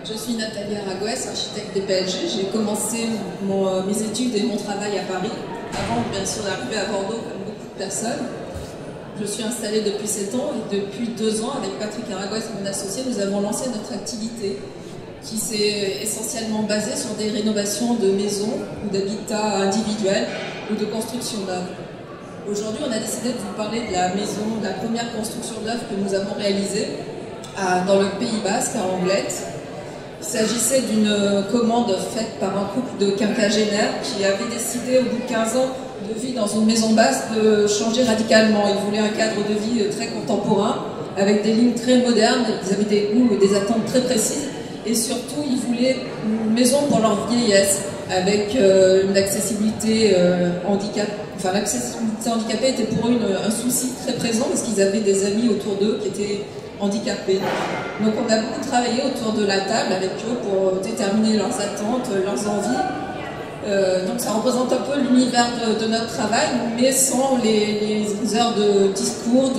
Je suis Nathalie Aragouès, architecte des PLG. J'ai commencé mes études et mon travail à Paris, avant bien sûr d'arriver à Bordeaux comme beaucoup de personnes. Je suis installée depuis 7 ans et depuis 2 ans, avec Patrick Aragouès, mon associé, nous avons lancé notre activité qui s'est essentiellement basée sur des rénovations de maisons ou d'habitats individuels ou de construction d'œuvres. Aujourd'hui, on a décidé de vous parler de la maison, de la première construction d'œuvre que nous avons réalisée dans le Pays Basque, à Anglet. Il s'agissait d'une commande faite par un couple de quinquagénaires qui avait décidé, au bout de 15 ans de vie dans une maison basse, de changer radicalement. Ils voulaient un cadre de vie très contemporain, avec des lignes très modernes, ils avaient des goûts et des attentes très précises, et surtout, ils voulaient une maison pour leur vieillesse, avec une accessibilité handicapée. Enfin, l'accessibilité handicapée était pour eux un souci très présent, parce qu'ils avaient des amis autour d'eux qui étaient handicapés. Donc on a beaucoup travaillé autour de la table avec eux pour déterminer leurs attentes, leurs envies. Donc ça représente un peu l'univers de notre travail, mais sans les heures de discours,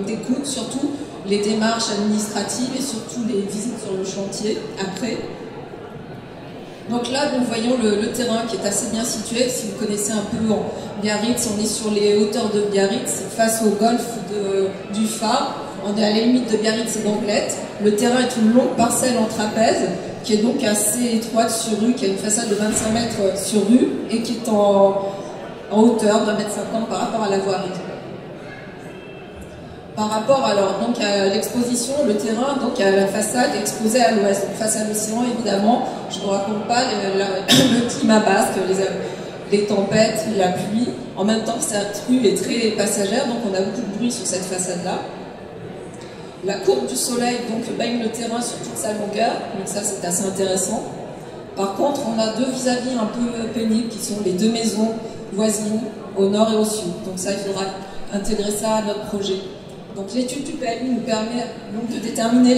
d'écoute, surtout les démarches administratives et surtout les visites sur le chantier après. Donc là, nous voyons le terrain qui est assez bien situé. Si vous connaissez un peu Biarritz, on est sur les hauteurs de Biarritz, face au golfe du phare. On est à la limite de Biarritz et d'Anglet. Le terrain est une longue parcelle en trapèze, qui est donc assez étroite sur rue, qui a une façade de 25 mètres sur rue, et qui est en hauteur d'1,50 m par rapport à la voirie. Par rapport alors, donc, à l'exposition, le terrain, donc à la façade exposée à l'ouest, face à l'océan évidemment. Je ne vous raconte pas le climat basque, les tempêtes, la pluie. En même temps, cette rue est très passagère, donc on a beaucoup de bruit sur cette façade-là. La courbe du soleil donc baigne le terrain sur toute sa longueur, donc ça c'est assez intéressant. Par contre, on a deux vis-à-vis un peu pénibles qui sont les deux maisons voisines au nord et au sud. Donc ça, il faudra intégrer ça à notre projet. Donc l'étude du PLU nous permet donc de déterminer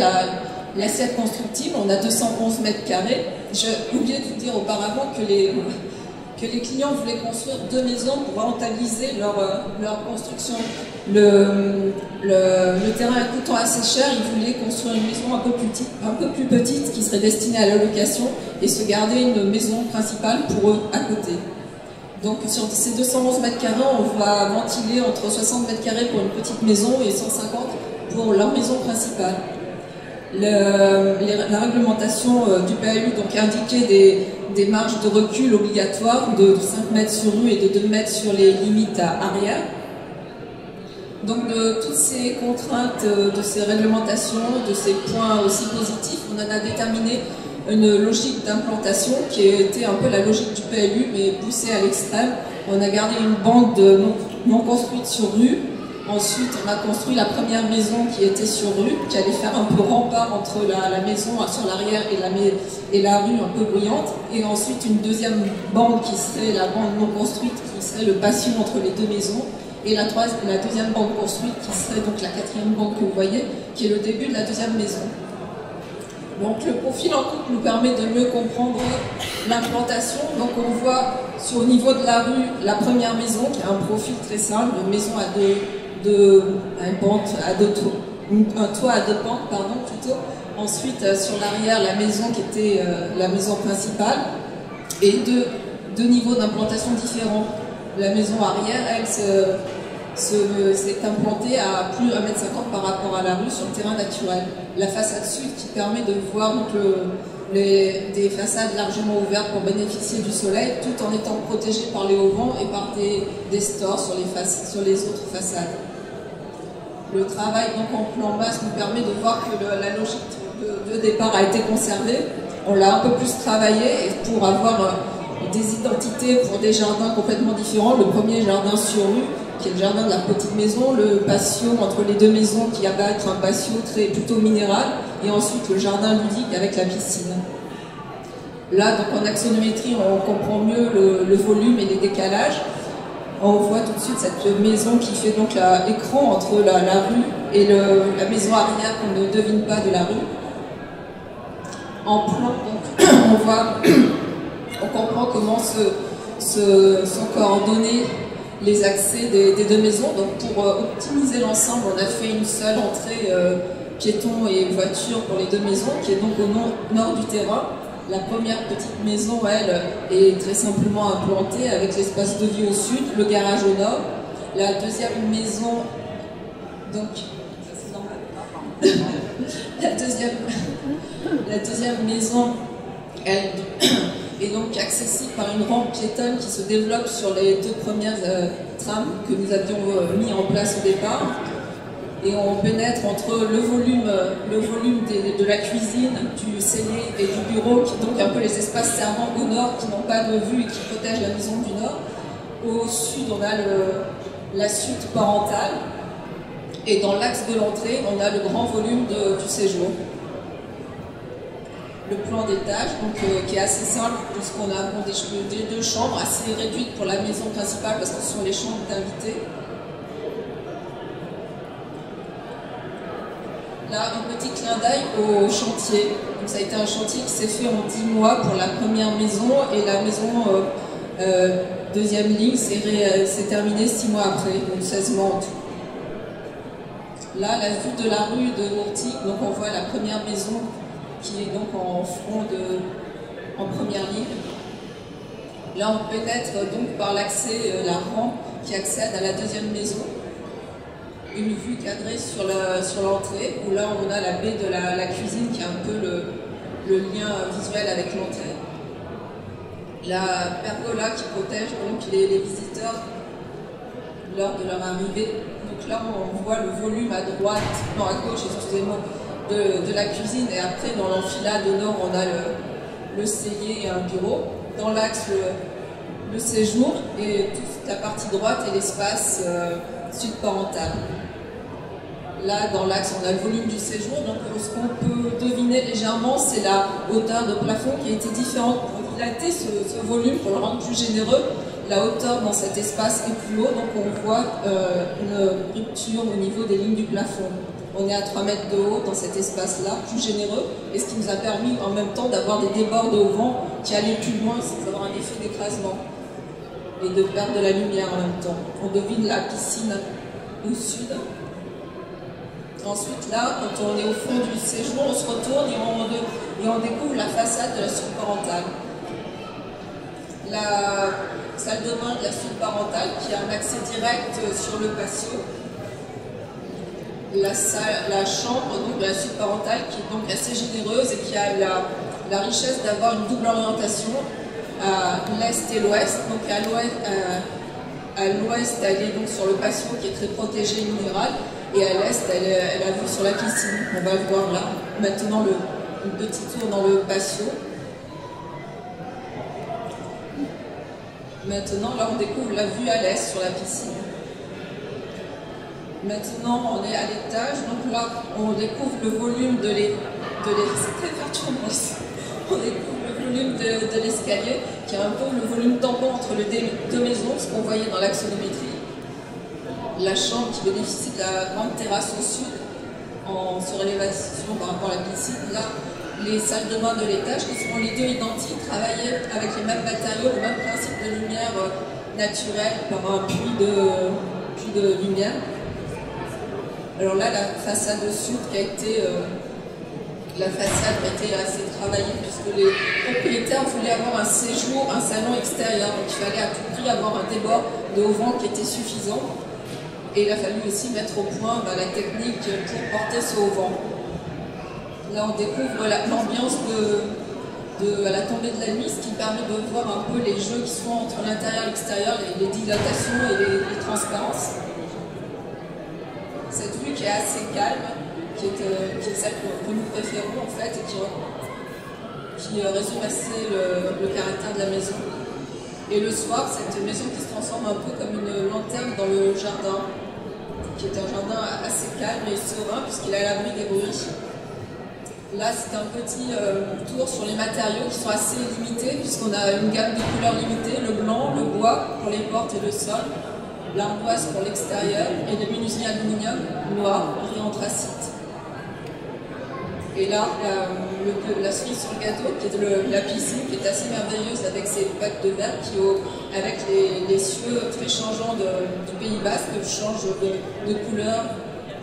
l'assiette constructible. On a 211 mètres carrés. J'ai oublié de vous dire auparavant que les clients voulaient construire 2 maisons pour rentabiliser leur construction. Le terrain coûtant assez cher, ils voulaient construire une maison un peu plus petite qui serait destinée à la location et se garder une maison principale pour eux à côté. Donc sur ces 211 mètres carrés, on va ventiler entre 60 mètres carrés pour une petite maison et 150 pour leur maison principale. La réglementation du PLU donc indiquait des marges de recul obligatoires de 5 mètres sur rue et de 2 mètres sur les limites arrière. Donc de toutes ces contraintes, de ces réglementations, de ces points aussi positifs, on en a déterminé une logique d'implantation qui était un peu la logique du PLU mais poussée à l'extrême. On a gardé une bande non construite sur rue. Ensuite, on a construit la première maison qui était sur rue, qui allait faire un peu rempart entre la maison sur l'arrière et la rue un peu bruyante. Et ensuite, une deuxième bande qui serait la bande non construite, qui serait le patio entre les deux maisons. Et la deuxième bande construite, qui serait donc la quatrième bande que vous voyez, qui est le début de la deuxième maison. Donc le profil en coupe nous permet de mieux comprendre l'implantation. Donc on voit au niveau de la rue, la première maison qui a un profil très simple, une maison à un toit à 2 pentes, pardon, plutôt. Ensuite, sur l'arrière, la maison qui était la maison principale, et deux niveaux d'implantation différents. La maison arrière, elle, s'est implantée à plus de 1,50 m par rapport à la rue sur le terrain naturel. La façade sud qui permet de voir donc, des façades largement ouvertes pour bénéficier du soleil, tout en étant protégées par les hauts vents et par des stores sur les autres façades. Le travail donc en plan masse nous permet de voir que la logique de départ a été conservée. On l'a un peu plus travaillé et pour avoir des identités pour des jardins complètement différents. Le premier jardin sur rue, qui est le jardin de la petite maison, le patio entre les deux maisons qui va être un patio plutôt minéral, et ensuite le jardin ludique avec la piscine. Là, donc en axonométrie, on comprend mieux le volume et les décalages. On voit tout de suite cette maison qui fait donc l'écran entre la rue et la maison arrière qu'on ne devine pas de la rue. En plan, donc, on comprend comment sont coordonnés les accès des deux maisons. Donc pour optimiser l'ensemble, on a fait une seule entrée piétons et voitures pour les deux maisons, qui est donc au nord du terrain. La première petite maison, elle, est très simplement implantée avec l'espace de vie au sud, le garage au nord. La deuxième maison, donc, c'est normal. la deuxième maison, elle est donc accessible par une rampe piétonne qui se développe sur les deux premières trams que nous avions mis en place au départ. Et on pénètre entre le volume de la cuisine, du cellier et du bureau, qui donc un peu les espaces servants au nord, qui n'ont pas de vue et qui protègent la maison du nord. Au sud, on a la suite parentale. Et dans l'axe de l'entrée, on a le grand volume du séjour. Le plan d'étage, qui est assez simple, puisqu'on a des deux chambres assez réduites pour la maison principale, parce que ce sont les chambres d'invités. Là, un petit clin d'œil au chantier. Donc, ça a été un chantier qui s'est fait en 10 mois pour la première maison, et la maison deuxième ligne s'est terminée 6 mois après, donc 16 mois en tout. Là, la vue de la rue de Mourtic, donc on voit la première maison qui est donc en front en première ligne. Là, on pénètre donc par l'accès, la rampe qui accède à la deuxième maison. Une vue cadrée sur l'entrée, où là on a la baie de la cuisine qui est un peu le lien visuel avec l'entrée. La pergola qui protège donc les visiteurs lors de leur arrivée. Donc là on voit le volume à droite, non à gauche, excusez-moi, de la cuisine, et après dans l'enfilade au nord on a le cellier et un bureau. Dans l'axe le séjour, et toute la partie droite est l'espace sud-parental. Là, dans l'axe, on a le volume du séjour. Donc, ce qu'on peut deviner légèrement, c'est la hauteur de plafond qui a été différente. Pour dilater ce volume, pour le rendre plus généreux, la hauteur dans cet espace est plus haut. Donc, on voit une rupture au niveau des lignes du plafond. On est à 3 mètres de haut dans cet espace-là, plus généreux, et ce qui nous a permis en même temps d'avoir des débords au vent qui allaient plus loin sans avoir un effet d'écrasement et de perdre de la lumière en même temps. On devine la piscine au sud. Ensuite, là, quand on est au fond du séjour, on se retourne et on découvre la façade de la suite parentale. La salle de bain de la suite parentale qui a un accès direct sur le patio. La chambre donc, de la suite parentale qui est donc assez généreuse et qui a la richesse d'avoir une double orientation à l'est et l'ouest. Donc à l'ouest, elle est donc sur le patio qui est très protégé minéral, et à l'est, elle a vue sur la piscine. On va le voir là. Maintenant, un petit tour dans le patio. Maintenant, là, on découvre la vue à l'est sur la piscine. Maintenant, on est à l'étage. Donc là, on découvre le volume de c'est très perturbant. On découvre le volume de l'escalier, qui est un peu le volume tampon entre les deux maisons, ce qu'on voyait dans l'axonométrie. La chambre qui bénéficie de la grande terrasse au sud, en surélévation par rapport à la piscine. Là, les salles de bain de l'étage, qui seront les deux identiques, travaillées avec les mêmes matériaux, le même principe de lumière naturelle par un puits de lumière. Alors là, la façade sud qui a été... la façade a été assez travaillée puisque les propriétaires voulaient avoir un séjour, un salon extérieur. Donc il fallait à tout prix avoir un débord de haut vent qui était suffisant. Et il a fallu aussi mettre au point la technique pour porter ce haut vent. Là on découvre l'ambiance à la tombée de la nuit, ce qui permet de voir un peu les jeux qui sont entre l'intérieur et l'extérieur, les dilatations et les transparences. Cette vue qui est assez calme, qui est celle que nous préférons en fait, et qui résume assez le caractère de la maison. Et le soir, cette maison qui se transforme un peu comme une lanterne dans le jardin, qui est un jardin assez calme et serein puisqu'il est à l'abri des bruits. Là, c'est un petit tour sur les matériaux qui sont assez limités puisqu'on a une gamme de couleurs limitée, le blanc, le bois pour les portes et le sol, l'ardoise pour l'extérieur et le menuiserie aluminium noir et anthracite. Et là, la cerise sur le gâteau, qui est la piscine, qui est assez merveilleuse avec ses pattes de verre, qui, avec les cieux très changeants du Pays Basque, changent de couleur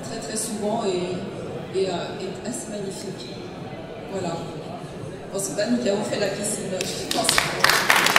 très très souvent et est assez magnifique. Voilà. Bon, c'est pas nous qui avons fait la piscine, je pense.